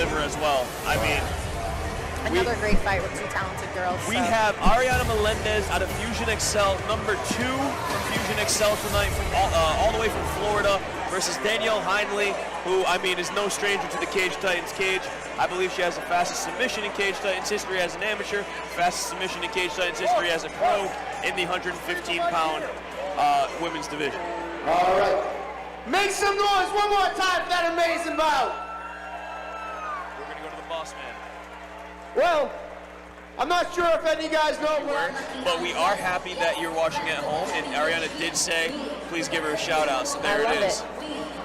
her as well. I mean, another great fight with two talented girls. We have Ariana Melendez out of Fusion Excel, number 2 from Fusion Excel tonight, from all the way from Florida, versus Danielle Hindley, who, I mean, is no stranger to the Cage Titans cage. I believe she has the fastest submission in Cage Titans history as an amateur, fastest submission in Cage Titans history as a pro in the 115-pound women's division. All right. Make some noise one more time for that amazing bout. We're going to go to the boss man. Well, I'm not sure if any of you guys know, but we are happy that you're watching at home, and Ariana did say, please give her a shout out, so there it is.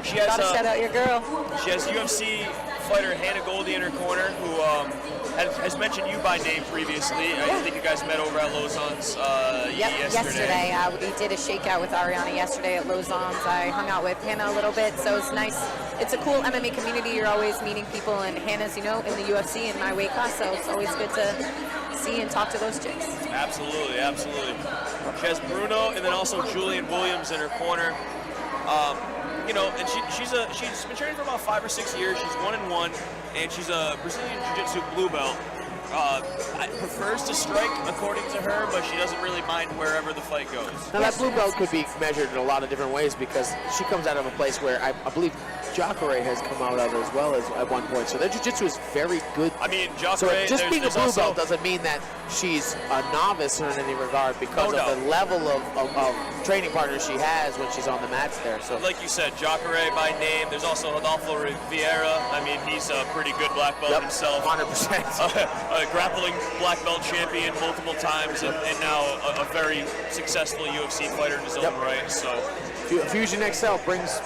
She has, gotta shout out your girl. She has UFC fighter Hannah Goldie in her corner, who has mentioned you by name previously. I think you guys met over at Lausanne's yesterday. We did a shakeout with Ariana yesterday at Lausanne's. I hung out with Hannah a little bit, so it's nice. It's a cool MMA community. You're always meeting people, and Hannah's, you know, in the UFC in my weight class, so it's always good to see and talk to those chicks. Absolutely, absolutely. She has Bruno and then also Julian Williams in her corner. You know, and she's been training for about 5 or 6 years. She's 1-1, and she's a Brazilian Jiu-Jitsu blue belt. Prefers to strike, according to her, but she doesn't really mind wherever the fight goes. Now that blue belt could be measured in a lot of different ways because she comes out of a place where I believe Jacare has come out of as well as at one point. So their jiu-jitsu is very good. I mean, Jacare, so just being a blue belt doesn't mean that she's a novice in any regard because of the level of training partners she has when she's on the mats there. So, like you said, Jacare by name. There's also Rodolfo Vieira. I mean, he's a pretty good black belt himself. 100%. A grappling black belt champion multiple times, and now a very successful UFC fighter in his own right. So Fusion XL brings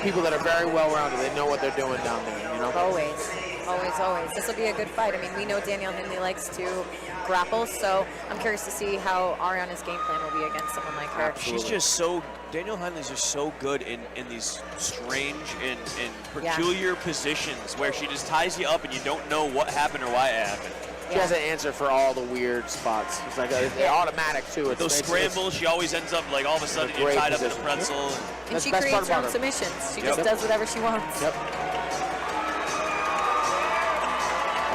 people that are very well-rounded. They know what they're doing down there, you know? Always. This will be a good fight. I mean, we know Danielle Hindley likes to grapple, so I'm curious to see how Ariana's game plan will be against someone like her. She's just so, Danielle Hindley's just so good in these strange and peculiar positions where she just ties you up and you don't know what happened or why it happened. She has an answer for all the weird spots. It's like they're automatic too. Those scrambles, she always ends up like all of a sudden you're tied up in a pretzel. And she creates her own submissions. She just does whatever she wants.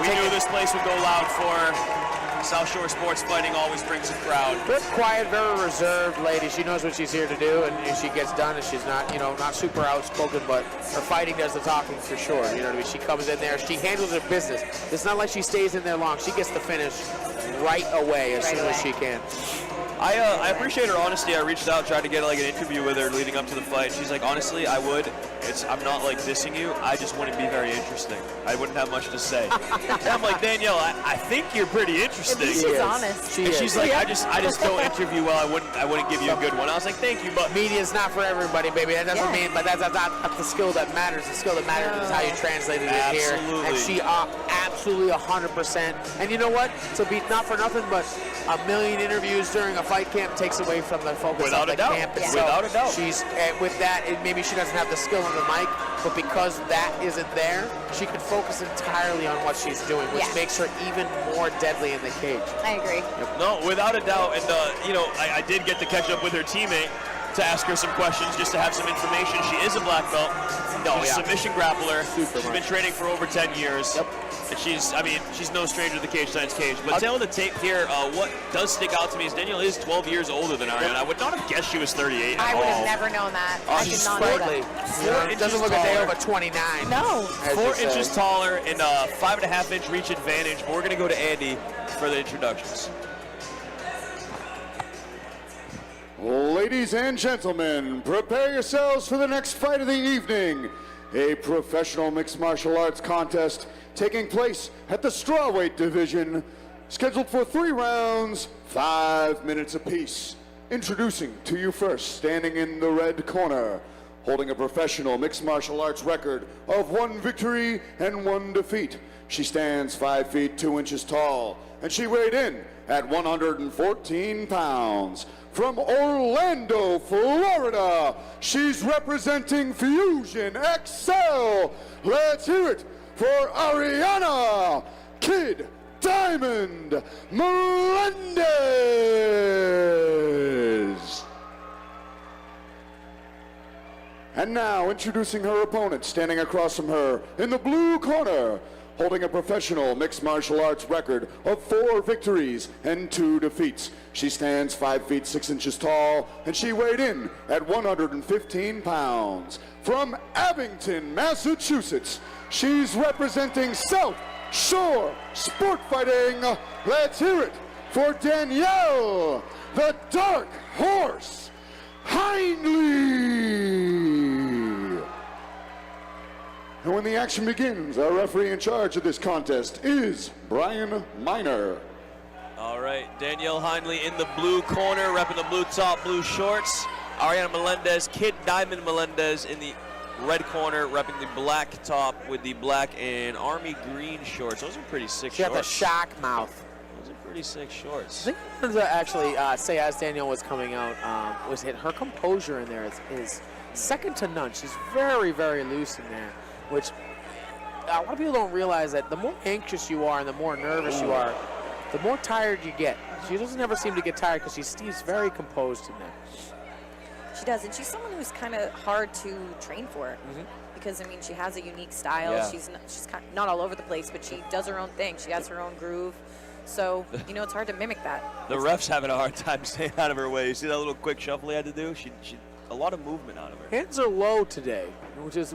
We knew this place would go loud for South Shore Sports Fighting. Always brings a crowd. Very quiet, very reserved lady. She knows what she's here to do, and she gets done. And she's not, not super outspoken, but her fighting does the talking for sure. You know what I mean? She comes in there, she handles her business. It's not like she stays in there long. She gets the finish right away as soon as she can. I appreciate her honesty. I reached out, tried to get like an interview with her leading up to the fight. She's like, honestly, I would. I'm not like dissing you. I just wouldn't be very interesting. I wouldn't have much to say. And I'm like, Danielle, I think you're pretty interesting. She's honest. She's like, I just don't interview well. I wouldn't give you a good one. I was like, thank you, but media's not for everybody, baby. That doesn't mean, but that's not the skill that matters. The skill that matters is how you translated it here. And she absolutely 100%. And you know what? To be not for nothing, but a million interviews during a fight camp takes away from the focus of the camp itself. Without a doubt. She's with that. Maybe she doesn't have the skill on the mic, but because that isn't there, she can focus entirely on what she's doing, which makes her even more deadly in the cage. I agree. No, without a doubt. And I did get to catch up with her teammate to ask her some questions, just to have some information. She is a black belt. She's a submission grappler. She's been training for over 10 years. And she's no stranger to the Cage Titans cage. But tell the tape here, what does stick out to me is Danielle is 12 years older than Ariana. I would not have guessed she was 38 I would have never known that. I did not know that. It doesn't look a day over 29. No. 4 inches taller and a 5.5-inch reach advantage. But we're going to go to Andy for the introductions. Ladies and gentlemen, prepare yourselves for the next fight of the evening. A professional mixed martial arts contest taking place at the strawweight division, scheduled for 3 rounds, 5 minutes apiece. Introducing to you first, standing in the red corner, holding a professional mixed martial arts record of 1 victory and 1 defeat. She stands 5 feet 2 inches tall, and she weighed in at 114 pounds. From Orlando, Florida, she's representing Fusion XL. Let's hear it for Ariana Kid Diamond Melendez. And now introducing her opponent, standing across from her in the blue corner, holding a professional mixed martial arts record of 4 victories and 2 defeats. She stands 5 feet 6 inches tall, and she weighed in at 115 pounds. From Abington, Massachusetts, she's representing South Shore Sport Fighting. Let's hear it for Danielle, the Dark Horse Hindley. And when the action begins, our referee in charge of this contest is Brian Miner. All right, Danielle Hindley in the blue corner, repping the blue top, blue shorts. Ariana Melendez, Kid Diamond Melendez in the red corner, repping the black top with the black and army green shorts. Those are pretty sick shorts. She got the shock mouth. Those are pretty sick shorts. I think I wanted to actually say, as Danielle was coming out, was her composure in there is second to none. She's very, very loose in there, which a lot of people don't realize that the more anxious you are and the more nervous you are, the more tired you get. She doesn't ever seem to get tired because she's very composed in there. She does, and she's someone who's kind of hard to train for, because I mean she has a unique style. Yeah. She's not all over the place, but she does her own thing. She has her own groove, so you know it's hard to mimic that. The ref's having a hard time staying out of her way. You see that little quick shuffle he had to do? She a lot of movement out of her. Hands are low today,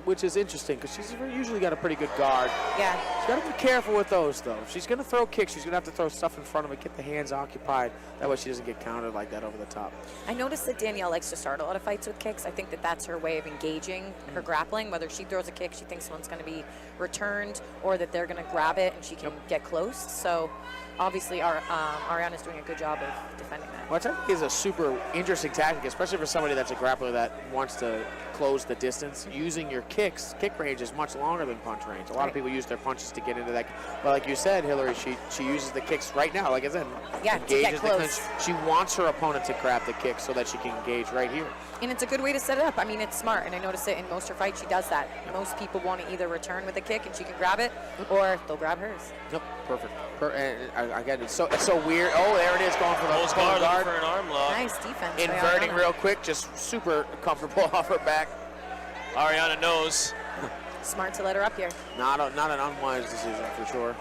which is interesting because she's usually got a pretty good guard. Yeah. She's got to be careful with those, though. If she's going to throw kicks, she's going to have to throw stuff in front of her, get the hands occupied. That way she doesn't get countered like that over the top. I noticed that Danielle likes to start a lot of fights with kicks. I think that that's her way of engaging her grappling. Whether she throws a kick, she thinks one's going to be returned, or that they're going to grab it and she can get close. So obviously Ariana's doing a good job of defending that. Which I think is a super interesting tactic, especially for somebody that's a grappler that wants to close the distance. Using your kicks, kick range is much longer than punch range. A lot of people use their punches to get into that. But like you said, Hillary, she uses the kicks right now. Like I said, engages the clinch. She wants her opponent to grab the kick so that she can engage right here. And it's a good way to set it up. I mean, it's smart, and I notice it in most of her fights. She does that. Most people want to either return with a kick and she can grab it, or they'll grab hers. Yep, perfect. Again, it's so weird. Oh, there it is, going for the guard. For an arm lock. Nice defense. Inverting real quick, just super comfortable off her back. Ariana knows. Smart to let her up here. Not an unwise decision for sure,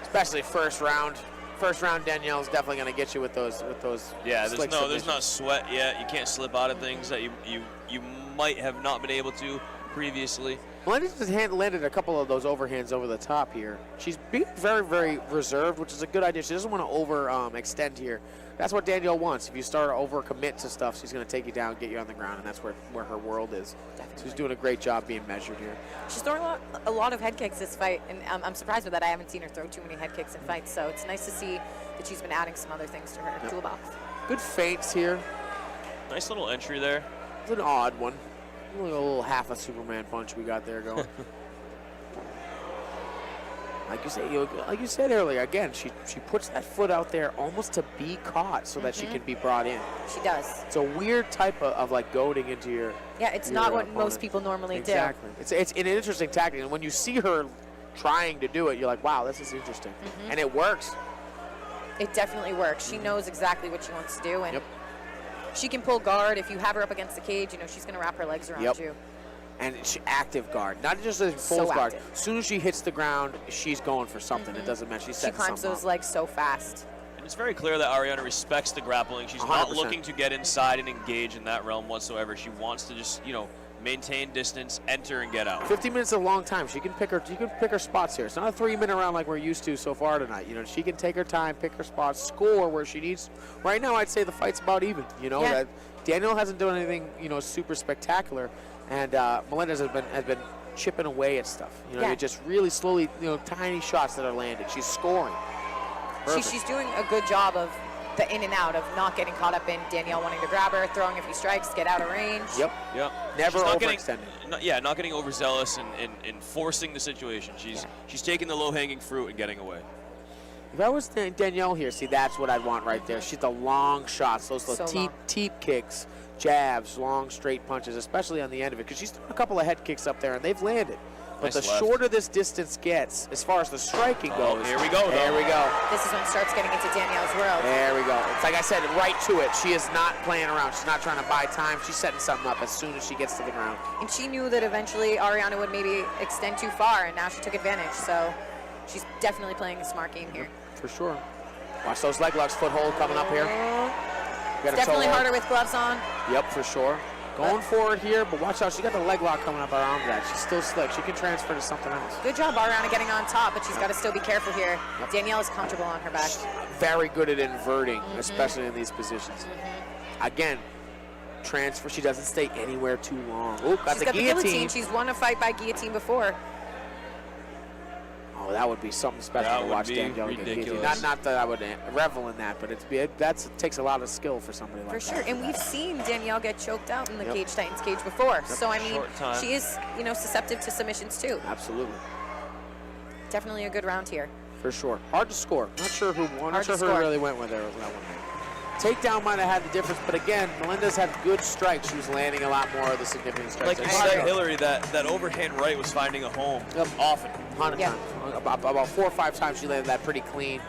especially first round. First round, Danielle's definitely going to get you with those. Yeah, there's not sweat yet. You can't slip out of things that you might have not been able to previously. Melendez has landed a couple of those overhands over the top here. She's being very, very reserved, which is a good idea. She doesn't want to extend here. That's what Danielle wants. If you start to over-commit to stuff, she's going to take you down, get you on the ground, and that's where her world is. Definitely. She's doing a great job being measured here. She's throwing a lot of head kicks this fight, and I'm surprised with that. I haven't seen her throw too many head kicks in fights, so it's nice to see that she's been adding some other things to her toolbox. Good feints here. Nice little entry there. It's an odd one. A little half a Superman punch we got there going. Like you said earlier, again, she puts that foot out there almost to be caught so that she can be brought in. She does. It's a weird type of like goading into your. Yeah, it's not what most people normally do. Exactly. It's an interesting tactic, and when you see her trying to do it, you're like, wow, this is interesting, and it works. It definitely works. She knows exactly what she wants to do, and she can pull guard. If you have her up against the cage, you know she's going to wrap her legs around you. And active guard, not just a full guard. As soon as she hits the ground, she's going for something. It doesn't matter. She climbs those legs so fast. And it's very clear that Ariana respects the grappling. She's 100%. Not looking to get inside and engage in that realm whatsoever. She wants to just, maintain distance, enter, and get out. 15 minutes is a long time. She can pick her spots here. It's not a 3-minute round like we're used to so far tonight. She can take her time, pick her spots, score where she needs. Right now, I'd say the fight's about even. That Danielle hasn't done anything, super spectacular. And Melendez has been chipping away at stuff. Just really slowly, tiny shots that are landed. She's scoring. She's doing a good job of the in and out, of not getting caught up in Danielle wanting to grab her, throwing a few strikes, get out of range. Yep. Never overextended. Not getting overzealous and forcing the situation. She's taking the low-hanging fruit and getting away. If I was Danielle here, see, that's what I'd want right there. She's the long shots, those teep kicks, jabs, long straight punches, especially on the end of it, because she's thrown a couple of head kicks up there and they've landed. But the shorter this distance gets, as far as the striking goes. Here we go. There we go. This is when it starts getting into Danielle's world. There we go. It's like I said, right to it. She is not playing around. She's not trying to buy time. She's setting something up as soon as she gets to the ground. And she knew that eventually Ariana would maybe extend too far, and now she took advantage. So she's definitely playing a smart game here. For sure. Watch those leg locks, foothold coming up here. Definitely harder with gloves on. Yep, for sure. Going forward here, but watch out. She got the leg lock coming up her arm drag. She's still slick. She can transfer to something else. Good job, Ariana, getting on top, but she's got to still be careful here. Danielle is comfortable on her back. Very good at inverting, especially in these positions. Again, transfer. She doesn't stay anywhere too long. Oh, got She's the got guillotine. the guillotine. She's won a fight by guillotine before. Oh, that would be something special to watch Danielle get guillotine. Not that I would revel in that, but it takes a lot of skill for somebody like that. For sure, and we've seen Danielle get choked out in the Cage Titans cage before. So, I mean, she is, susceptible to submissions too. Absolutely. Definitely a good round here. For sure. Hard to score. Not sure who won. Not sure who really went with her. Takedown might have had the difference, but again, Melendez had good strikes. She was landing a lot more of the significant strikes. Like you said, Hillary, that overhand right was finding a home often. About 4 or 5 times she landed that pretty clean.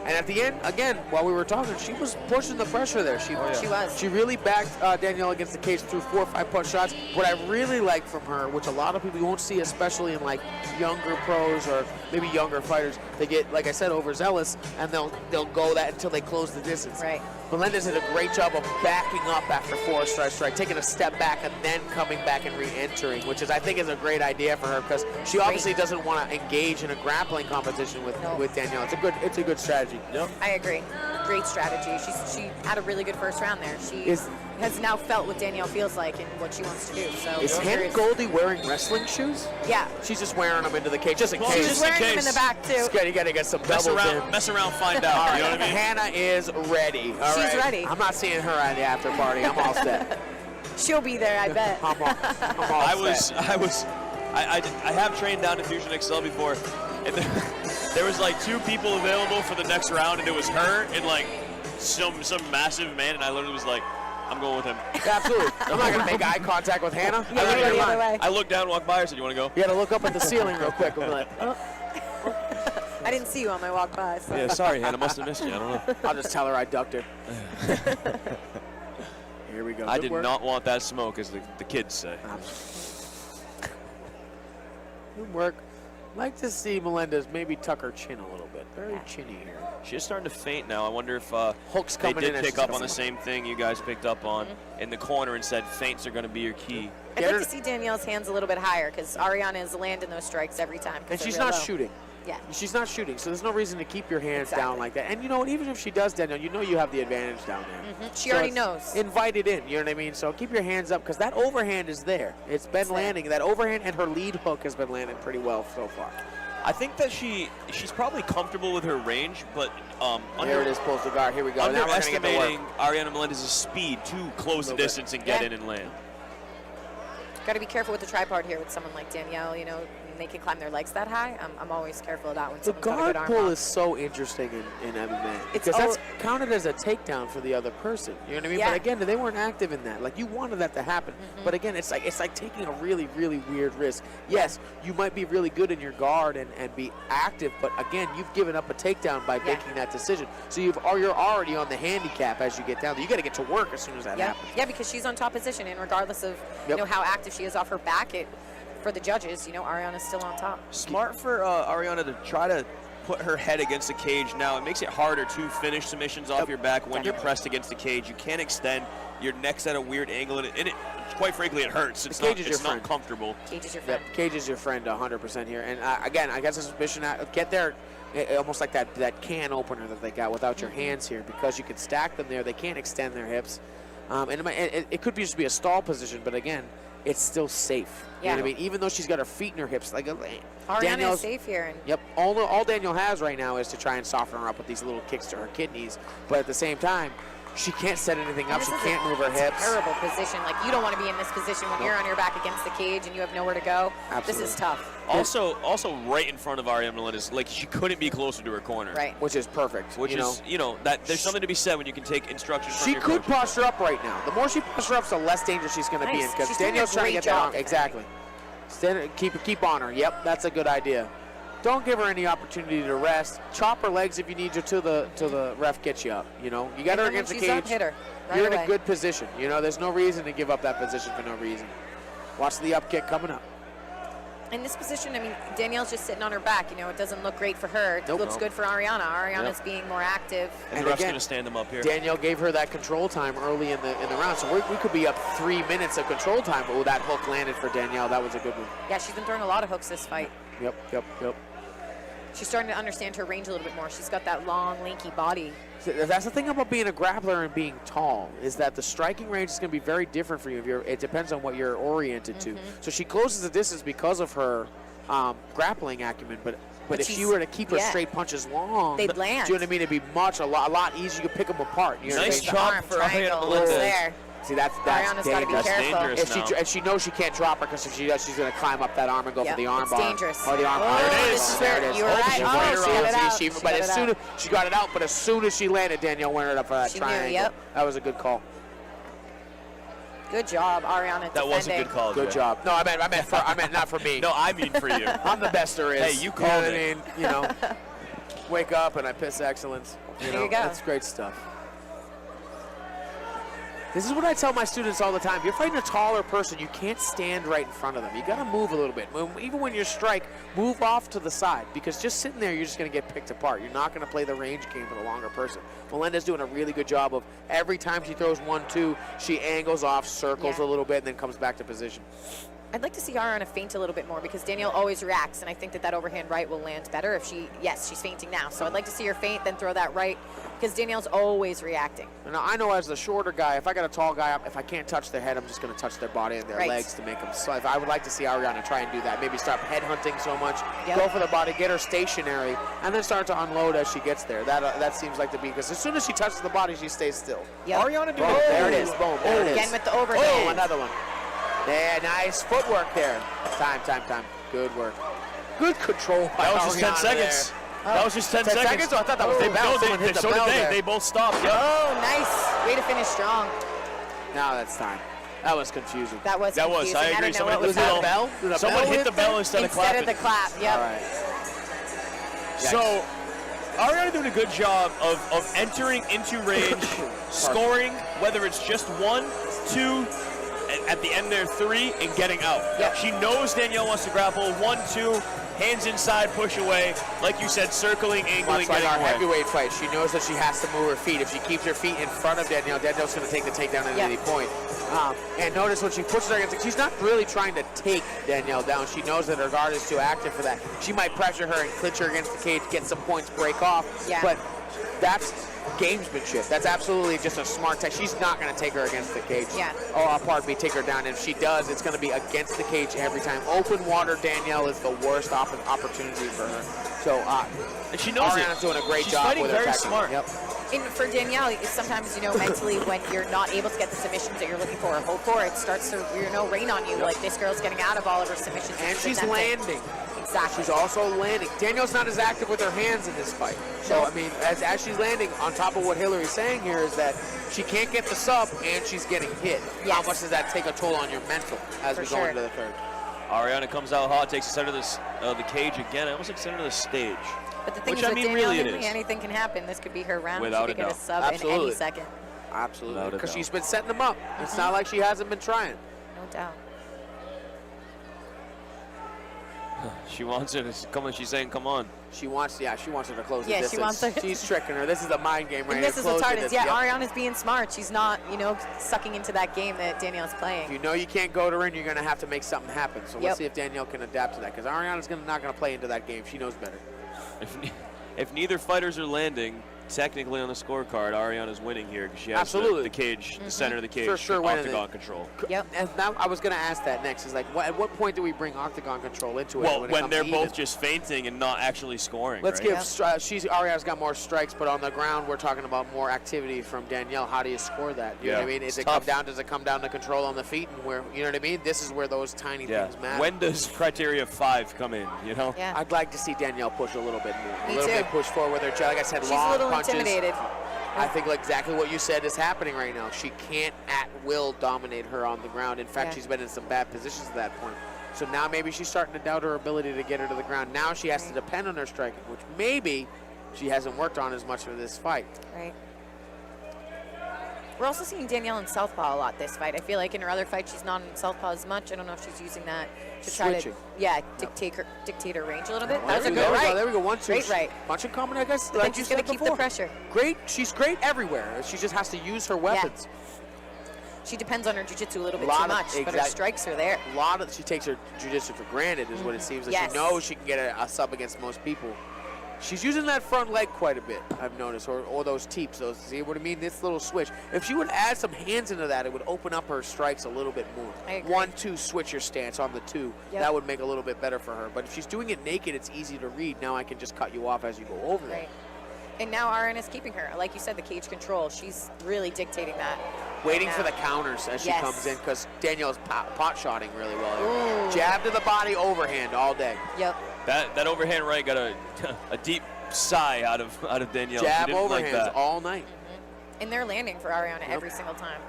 And at the end, again, while we were talking, she was pushing the pressure there. She was. She really backed Danielle against the cage through 4 or 5 punch shots. What I really like from her, which a lot of people won't see, especially in like younger pros or maybe younger fighters, they get, like I said, overzealous, and they'll go that until they close the distance. Right. Melendez did a great job of backing up after 4 strike, taking a step back and then coming back and re-entering, which I think is a great idea for her because she obviously doesn't want to engage in a grappling competition with Danielle. It's a good strategy. Yep. I agree. Great strategy. She had a really good first round there. She has now felt what Danielle feels like and what she wants to do. So is Hannah Goldie wearing wrestling shoes? Yeah. She's just wearing them into the cage, just in case. She's wearing them in the back too. You got to get some doubles in. Mess around, find out. All right. You know what I mean? Hannah is ready. She's ready. I'm not seeing her at the after party. I'm all set. She'll be there, I bet. I'm all set. I have trained down to Fusion XL before, and there was like 2 people available for the next round, and it was her and like some massive man, and I literally was like, I'm going with him. Yeah, absolutely. I'm not going to make eye contact with Hannah. I looked down, walked by her, said, you want to go? You got to look up at the ceiling real quick. I'm like, I didn't see you on my walk by. So. Yeah, sorry, Hannah. Must have missed you. I don't know. I'll just tell her I ducked her. Here we go. I did not want that smoke, as the kids say. Good work. Like to see Melendez maybe tuck her chin a little bit. Very chinny here. She's starting to faint now. I wonder if Hooks they coming did pick up on the same thing you guys picked up on in the corner and said feints are going to be your key. I'd like to see Danielle's hands a little bit higher because Ariana is landing those strikes every time. And she's not shooting. Yeah. She's not shooting, so there's no reason to keep your hands down like that. And you know what? Even if she does, Danielle, you know you have the advantage down there. She already knows. Invite it in, you know what I mean? So keep your hands up because that overhand is there. It's been landing. That overhand and her lead hook has been landing pretty well so far. I think that she's probably comfortable with her range, but here it is, pulls the guard. Here we go. Underestimating Ariana Melendez's speed to close the distance and get in and land. Got to be careful with the tripod here with someone like Danielle. You know, they can climb their legs that high. I'm always careful of that when the guard pull is so interesting in MMA because that's counted as a takedown for the other person. You know what I mean? Yeah. But again, they weren't active in that. Like you wanted that to happen, but again, it's like taking a really weird risk. Yes, you might be really good in your guard and be active, but again, you've given up a takedown by making that decision. So you're already on the handicap as you get down there. You got to get to work as soon as that happens. Yeah, because she's on top position, and regardless of you know how active she is off her back, for the judges, you know, Ariana's still on top. Smart for Ariana to try to put her head against the cage now. It makes it harder to finish submissions off your back when you're pressed against the cage. You can't extend. Your neck's at a weird angle, and it quite frankly, it hurts. It's not comfortable. Cage is your friend. Cage is your friend 100% here. And again, I guess a suspicion, get there almost like that can opener that they got without your hands here because you can stack them there. They can't extend their hips. And it could just be a stall position, but again, it's still safe. You know what I mean? Even though she's got her feet in her hips, like Ariana is safe here. All Danielle has right now is to try and soften her up with these little kicks to her kidneys. But at the same time, she can't set anything up. She can't move her hips. Terrible position. Like you don't want to be in this position when you're on your back against the cage and you have nowhere to go. Absolutely. This is tough. Also right in front of Ariana Melendez, like she couldn't be closer to her corner. Right. Which is perfect. Which is, that there's something to be said when you can take instructions from your could coach. posture up right now. The more she posture up, the less danger she's going to be in because Danielle's trying to get that on. Exactly. Keep on her. Yep, that's a good idea. Don't give her any opportunity to rest. Chop her legs if you need to the ref gets you up. You know, you got her against the cage. Up, hit her right You're away. in a good position. You know, there's no reason to give up that position for no reason. Watch the up kick coming up. In this position, I mean, Danielle's just sitting on her back. You know, it doesn't look great for her. It looks good for Ariana. Ariana's being more active. And the ref's going to stand them up here. Danielle gave her that control time early in the round, so we could be up 3 minutes of control time, but that hook landed for Danielle. That was a good one. Yeah, she's been throwing a lot of hooks this fight. Yep. She's starting to understand her range a little bit more. She's got that long, lanky body. That's the thing about being a grappler and being tall, is that the striking range is going to be very different for you. It depends on what you're oriented to. So she closes the distance because of her grappling acumen, but if she were to keep her straight punches long, they'd land. Do you know what I mean? It'd be a lot easier. You could pick them apart. You know nice chop for Ariana Melendez. There. See, that's Ariana's got to be careful. And she knows she can't drop her, because if she does, she's going to climb up that arm and go for the arm bar. It's dangerous. Oh, the arm bar. There it is. There it is. You were right. She got it out, but as soon as she landed, Danielle went up for that triangle. That was a good call. Good job, Ariana. That was a good call. Good job. No, I meant not for me. No, I mean for you. I'm the best there is. Hey, you called it. I mean, you know, wake up and I piss excellence. There you go. That's great stuff. This is what I tell my students all the time. If you're fighting a taller person, you can't stand right in front of them. You got to move a little bit. Even when you strike, move off to the side, because just sitting there, you're just going to get picked apart. You're not going to play the range game with a longer person. Melendez doing a really good job of every time she throws 1-2, she angles off, circles a little bit, and then comes back to position. I'd like to see Ariana feint a little bit more, because Danielle always reacts, and I think that overhand right will land better if she's feinting now. So I'd like to see her feint, then throw that right, because Danielle's always reacting. And I know as the shorter guy, if I got a tall guy up, if I can't touch their head, I'm just going to touch their body and their legs to make them. So I would like to see Ariana try and do that. Maybe stop head hunting so much, go for the body, get her stationary, and then start to unload as she gets there. That seems like to be, because as soon as she touches the body, she stays still. Ariana doing There it is. Boom. There it is. Again with the overhand. Oh, another one. Yeah, nice footwork there. Time. Good work. Good control. That was just 10 seconds. That was just 10 seconds. Oh, I thought that was the bell. They both stopped. Yep. Oh, nice. Way to finish strong. Now that's time. That was confusing. That was confusing. I agree. Someone hit the bell. Someone hit the bell instead of clapping. Instead of the clap, yep. All right. So, Ariana doing a good job of entering into range, scoring, whether it's just 1, 2, at the end there 3, and getting out. Yep. She knows Danielle wants to grapple. 1, 2, hands inside, push away. Like you said, circling, angling, Much like our getting away. heavyweight fight, she knows that she has to move her feet. If she keeps her feet in front of Danielle, Danielle's going to take the takedown at any point. And notice when she pushes her against, she's not really trying to take Danielle down. She knows that her guard is too active for that. She might pressure her and clinch her against the cage, get some points, break off. Yeah. But that's gamesmanship. That's absolutely just a smart tech. She's not going to take her against the cage. Yeah. Oh, pardon me, take her down. And if she does, it's going to be against the cage every time. Open water, Danielle is the worst opportunity for her. So, and she knows Ariana's doing a great She's job fighting with her very technique. smart. Yep. And for Danielle, sometimes, mentally when you're not able to get the submissions that you're looking for or hope for, it starts to, rain on you. Yep. Like, this girl's getting out of all of her submissions. And she's landing. Exactly. She's also landing. Danielle's not as active with her hands in this fight. So, I mean, as she's landing, on top of what Hillary's saying here is that she can't get the sub and she's getting hit. Yes. How much does that take a toll on your mental as we go into the third? Ariana comes out hot, takes the center of the cage again. I almost like center of the stage. But the thing Which, is, I mean, Danielle really it Hindley, is. anything can happen. This could be her round. Without she could a get a doubt. sub Absolutely. in any second. Absolutely. Because she's been setting them up. It's not like she hasn't been trying. No doubt. She wants her to come on. She's saying, come on. She wants her to close the Yeah, distance. she wants her. She's tricking her. This is a mind game right And here. this is what's hard is, Yep. Ariana's being smart. She's not, sucking into that game that Danielle's playing. If you know you can't go to her in, you're going to have to make something happen. So let's see if Danielle can adapt to that, because Ariana's not going to play into that game. She knows better. If neither fighters are landing, technically on the scorecard, Ariana's winning here because she has the cage, the center of the cage, For sure, octagon control. Yep. And now I was going to ask that next. Is like, at what point do we bring octagon control into it? Well, when they're both just feinting and not actually scoring. Let's right? give. Ariana's got more strikes, but on the ground, we're talking about more activity from Danielle. How do you score that? You know what I mean? Does it come down to control on the feet, and where you know what I mean? This is where those tiny things matter. When does criteria 5 come in? Yeah. I'd like to see Danielle push a little bit more. Me a little too. bit push forward with her. Like I said, She's long a little punches. intimidated. I think exactly what you said is happening right now. She can't at will dominate her on the ground. In fact, she's been in some bad positions at that point. So now maybe she's starting to doubt her ability to get her to the ground. Now she has to depend on her striking, which maybe she hasn't worked on as much for this fight. Right. We're also seeing Danielle in southpaw a lot this fight. I feel like in her other fight, she's not in southpaw as much. I don't know if she's using that to try Switching. to, dictate her range a little bit. Well, That was a there good we go, right. There we go. 1, 2. Great right. Punching coming, I guess. But Like then you she's said going to keep before. the pressure. Great. She's great everywhere. She just has to use her weapons. She depends on her jiu-jitsu a little bit too much, but her strikes are there. She takes her jiu-jitsu for granted, is what it seems like. Yes. She knows she can get a sub against most people. She's using that front leg quite a bit, I've noticed, or those teeps. Those, see what I mean? This little switch. If she would add some hands into that, it would open up her strikes a little bit more. I agree. 1, 2, switch your stance on the 2. Yep. That would make a little bit better for her. But if she's doing it naked, it's easy to read. Now I can just cut you off as you go over Right. it. And now Ariana's keeping her. Like you said, the cage control. She's really dictating that. Waiting right for now. the counters as she Yes. comes in, because Danielle's pot-shotting really well here. Ooh. Jab to the body, overhand all day. Yep. That overhand right got a deep sigh out of Danielle. She Jab didn't like overhands that. all night. And they're landing for Ariana every single time.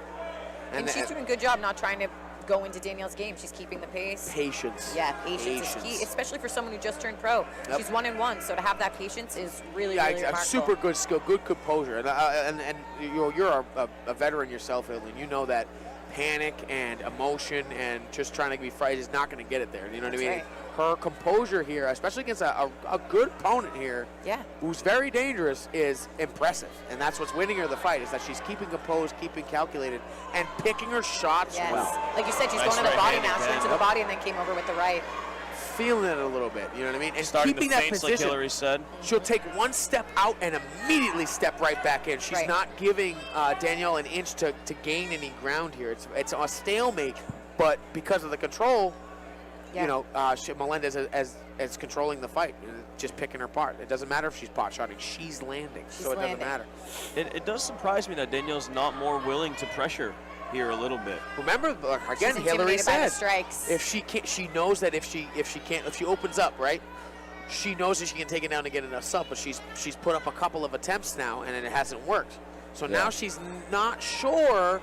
And And she's doing a good job not trying to go into Danielle's game. She's keeping the pace. Patience. Yeah, patience is key, especially for someone who just turned pro. Yep. She's 1-1, so to have that patience is really, Yeah, really remarkable. super good skill, good composure, and you're a veteran yourself, Hindley. You know that panic and emotion and just trying to be frightened is not going to get it there. You know what I mean? Right. Her composure here, especially against a good opponent here, Yeah. who's very dangerous, is impressive, and that's what's winning her the fight. Is that she's keeping composed, keeping calculated, and picking her shots Yes. well. Like you said, she's Nice going to the body right-hand now. She went to again. the body and then came over with the right. Feeling it a little bit, you know what I mean? And Starting keeping the that feints, like position. Hillary said. She'll take one step out and immediately step right back in. She's Right. not giving Danielle an inch to gain any ground here. It's a stalemate, but because of the control, Yeah. you know, Melendez as controlling the fight, just picking her part. It doesn't matter if she's pot shotting; she's landing, She's so it landing. doesn't matter. It does surprise me that Danielle's not more willing to pressure here a little bit. Remember, again, She's Hillary intimidated by the said, strikes. if she can't, she knows that if she opens up, right, she knows that she can take it down and get enough sub. But she's put up a couple of attempts now, and it hasn't worked. So now she's not sure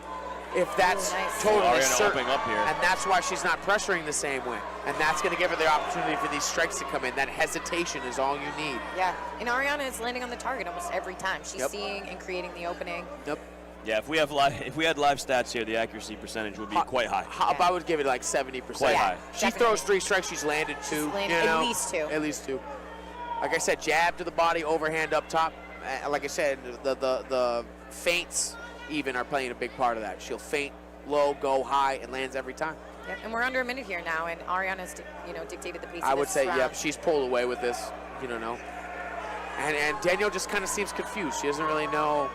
if that's nice. totally Ariana certain, opening up here. and that's why she's not pressuring the same way. And that's going to give her the opportunity for these strikes to come in. That hesitation is all you need. Yeah. And Ariana is landing on the target almost every time. She's Yep. seeing and creating the opening. Yep. Yeah, if we had live stats here, the accuracy percentage would be quite high. I would give it like 70%. Quite high. She Definitely. throws 3 strikes, she's landed 2. She's landed you at know? least 2. At least 2. Like I said, jab to the body, overhand up top. Like I said, the feints even are playing a big part of that. She'll feint low, go high, and lands every time. Yep. And we're under a minute here now, and Ariana's dictated the pace. I of would this say, round. yep, she's pulled away with this. You don't know. And Danielle just kind of seems confused. She doesn't really know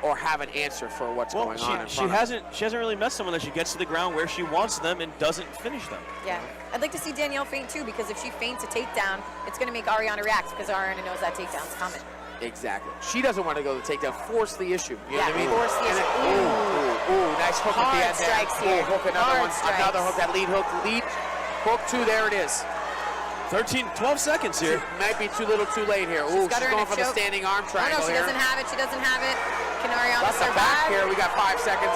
or have an answer for what's going on in she front of her. hasn't really met someone that she gets to the ground where she wants them and doesn't finish them. Yeah. I'd like to see Danielle feint too, because if she feints a takedown, it's going to make Ariana react, because Ariana knows that takedown's coming. Exactly. She doesn't want to go to the takedown. Force the issue. You know Yeah, what I mean? force the And issue. then- ooh, nice hook at the Hard end there. strikes here. Ooh, hook another Hard one. strikes. Another hook. That lead hook. Hook 2. There it is. 12 seconds here. Might be too little, too late here. Ooh, got she's her in going a for the choke. standing arm Oh triangle no, she here. doesn't have it. She doesn't have it. Can Ariana Left the back here. survive? We got 5 seconds.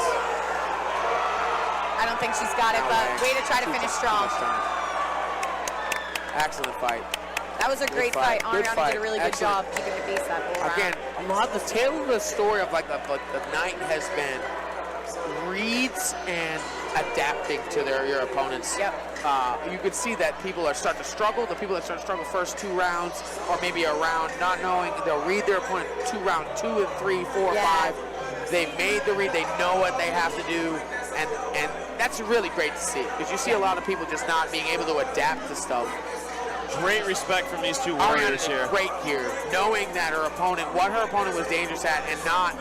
I don't think she's got it, No but way. way to try to Too finish much strong. time. Excellent fight. That was a great fight. fight. Good Ariana fight. did a really good Excellent. job keeping the pace that whole round. Again, a lot of the tale of the story of like the night has been reads and adapting to your opponents. Yep. You could see that people are starting to struggle. The people that start to struggle first 2 rounds, or maybe a round, not knowing, they'll read their opponent round 2 and 3, 4, Yeah. 5. They've made the read. They know what they have to do, and that's really great to see, because you see a lot of people just not being able to adapt to stuff. Great respect from these two Ariana warriors did here. great here, knowing that what her opponent was dangerous at, and not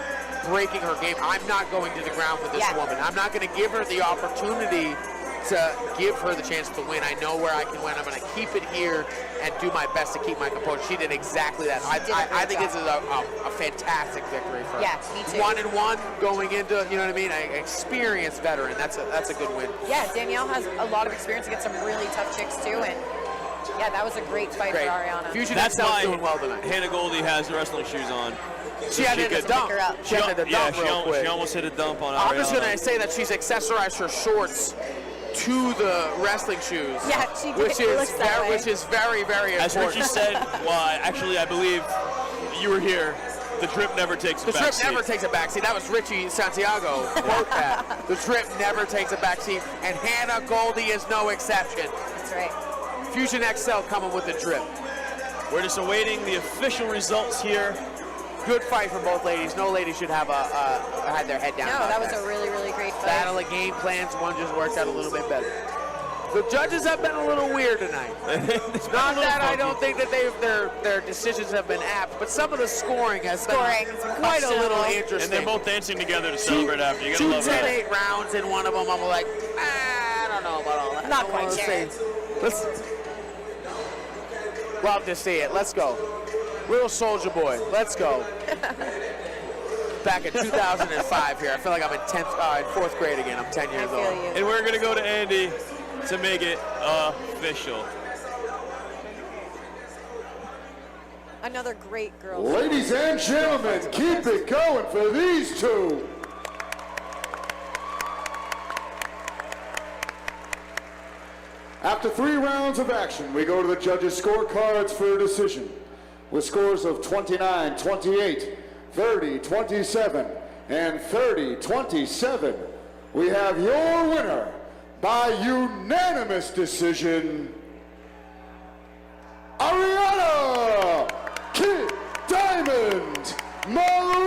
breaking her game. I'm not going to the ground with this Yeah. woman. I'm not going to give her the opportunity to give her the chance to win. I know where I can win. I'm going to keep it here and do my best to keep my composure. She did exactly that. She did a I great think job. this is a fantastic victory for her. Yeah, me too. 1-1 going into, you know what I mean, an experienced veteran. That's a good win. Yeah, Danielle has a lot of experience against some really tough chicks too, and yeah, that was a great fight Great. for Ariana. Fusion That's XL's why doing well tonight. Hannah Goldie has the wrestling shoes on. She had to could dump. pick her up. She had to dump real quick. she almost hit a dump on Ariana. I'm just going to say that she's accessorized her shorts to the wrestling shoes. Yeah, she did. Which It is looks that way. very, very As important. Richie said, well, actually, I believe you were here. The drip never takes a The drip backseat. never takes a backseat. That was Richie Santiago. Quote that. The drip never takes a backseat, and Hannah Goldie is no exception. That's right. Fusion XL coming with the drip. We're just awaiting the official results here. Good fight for both ladies. No lady should have had their head down. No, about that was a really, really great fight. battle of game plans. One just worked out a little bit better. The judges have been a little weird tonight. Not that I don't think that their decisions have been apt, but some of the scoring has been quite a little interesting. And they're both dancing together to celebrate after. You gotta Two love that. 10-8 rounds in one of them. I'm like, I don't know about all that. Not quite sure. Love to see it. Let's go. Little Soldier Boy. Let's go. Back in 2005 here. I feel like I'm in 4th grade again. I'm 10 years I feel old. you. And we're gonna go to Andy to make it official. Another great girl. Ladies and gentlemen, keep it going for these two. After 3 rounds of action, we go to the judges' scorecards for a decision. With scores of 29-28, 30-27, and 30-27, we have your winner by unanimous decision, Ariana "Kid Diamond" Melendez.